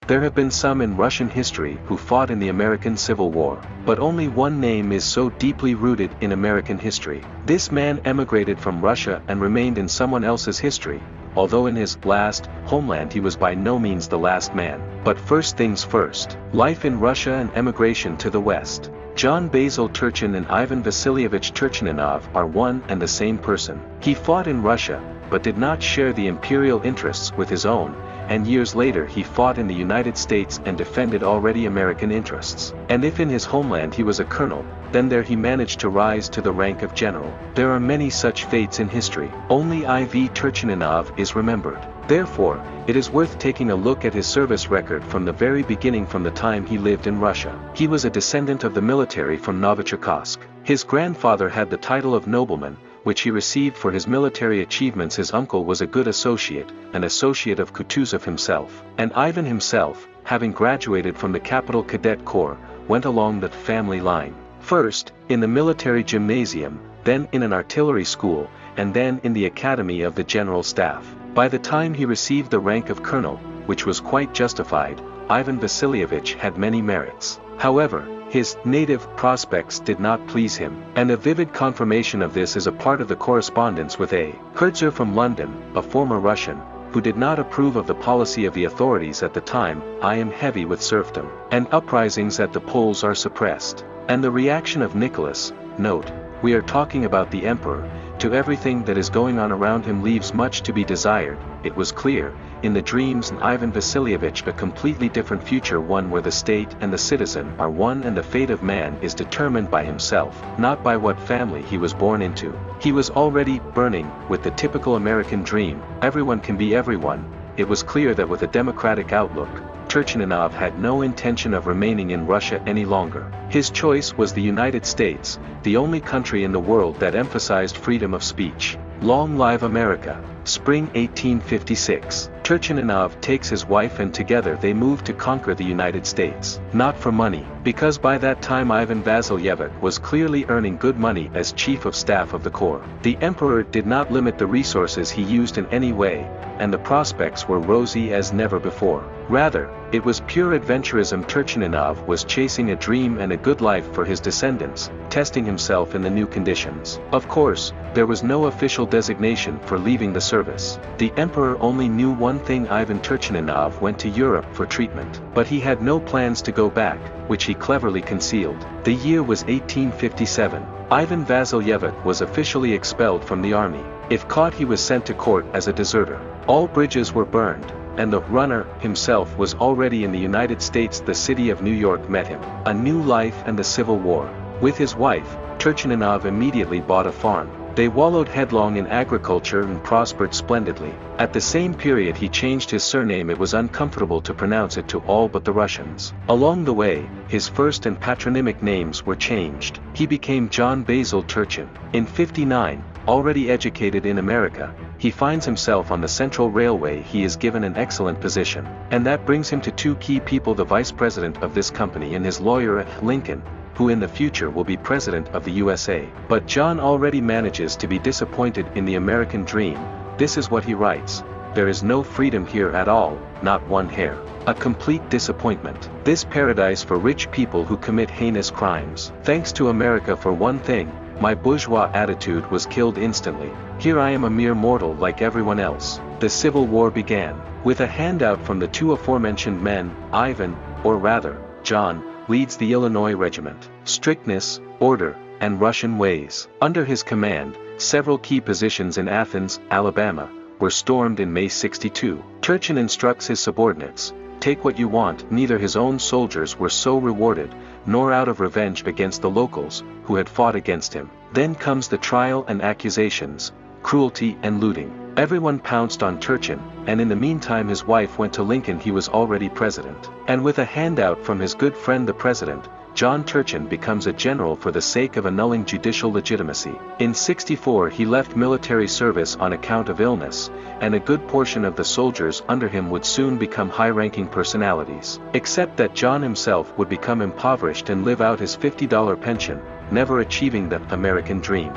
There have been some in Russian history who fought in the American Civil War, but only one name is so deeply rooted in American history. This man emigrated from Russia and remained in someone else's history, although in his last homeland he was by no means the last man. But first things first, life in Russia and emigration to the West. John Basil Turchin and Ivan Vasilievich Turchaninov are one and the same person. He fought in Russia, but did not share the imperial interests with his own, and years later he fought in the United States and defended already American interests. And if in his homeland he was a colonel, then there he managed to rise to the rank of general. There are many such fates in history. Only I.V. Turchaninov is remembered. Therefore, it is worth taking a look at his service record from the very beginning, from the time he lived in Russia. He was a descendant of the military from Novichokhovsk. His grandfather had the title of nobleman, which he received for his military achievements. His uncle was a good associate, an associate of Kutuzov himself. And Ivan himself, having graduated from the Capital Cadet Corps, went along the family line. First, in the military gymnasium, then in an artillery school, and then in the Academy of the General Staff. By the time he received the rank of colonel, which was quite justified, Ivan Vasilievich had many merits. However, his native prospects did not please him, and a vivid confirmation of this is a part of the correspondence with a Kurtzer from London, a former Russian, who did not approve of the policy of the authorities at the time. I am heavy with serfdom, and uprisings at the polls are suppressed. And the reaction of Nicholas, note, we are talking about the emperor, to everything that is going on around him leaves much to be desired. It was clear, in the dreams of Ivan Vasilievich, a completely different future, one where the state and the citizen are one and the fate of man is determined by himself, not by what family he was born into. He was already burning with the typical American dream, everyone can be everyone. It was clear that with a democratic outlook, Turchaninov had no intention of remaining in Russia any longer. His choice was the United States, the only country in the world that emphasized freedom of speech. Long live America! Spring 1856. Turchaninov takes his wife and together they move to conquer the United States. Not for money, because by that time Ivan Vasilievich was clearly earning good money as chief of staff of the Corps. The emperor did not limit the resources he used in any way, and the prospects were rosy as never before. Rather, it was pure adventurism. Turchaninov was chasing a dream and a good life for his descendants, testing himself in the new conditions. Of course, there was no official designation for leaving the service. The emperor only knew one thing: Ivan Turchaninov went to Europe for treatment. But he had no plans to go back, which he cleverly concealed. The year was 1857. Ivan Vasilievich was officially expelled from the army. If caught, he was sent to court as a deserter. All bridges were burned, and the runner himself was already in the United States. The city of New York met him. A new life and the Civil War. With his wife, Turchaninov immediately bought a farm. They wallowed headlong in agriculture and prospered splendidly. At the same period he changed his surname. It was uncomfortable to pronounce it to all but the Russians. Along the way, his first and patronymic names were changed. He became John Basil Turchin. In '59, already educated in America, he finds himself on the Central Railway. He is given an excellent position, and that brings him to two key people: the vice president of this company and his lawyer Lincoln, who in the future will be president of the USA. But John already manages to be disappointed in the American dream. This is what he writes: there is no freedom here at all, not one hair. A complete disappointment. This paradise for rich people who commit heinous crimes. Thanks to America for one thing, my bourgeois attitude was killed instantly. Here I am a mere mortal like everyone else. The Civil War began. With a handout from the two aforementioned men, Ivan, or rather, John, leads the Illinois regiment. Strictness, order, and Russian ways. Under his command, several key positions in Athens, Alabama, were stormed in May '62. Turchin instructs his subordinates, take what you want. Neither his own soldiers were so rewarded, nor out of revenge against the locals, who had fought against him. Then comes the trial and accusations, cruelty and looting. Everyone pounced on Turchin, and in the meantime his wife went to Lincoln. He was already president. And with a handout from his good friend the president, John Turchin becomes a general for the sake of annulling judicial legitimacy. In '64 he left military service on account of illness, and a good portion of the soldiers under him would soon become high-ranking personalities. Except that John himself would become impoverished and live out his $50 pension, never achieving the American dream.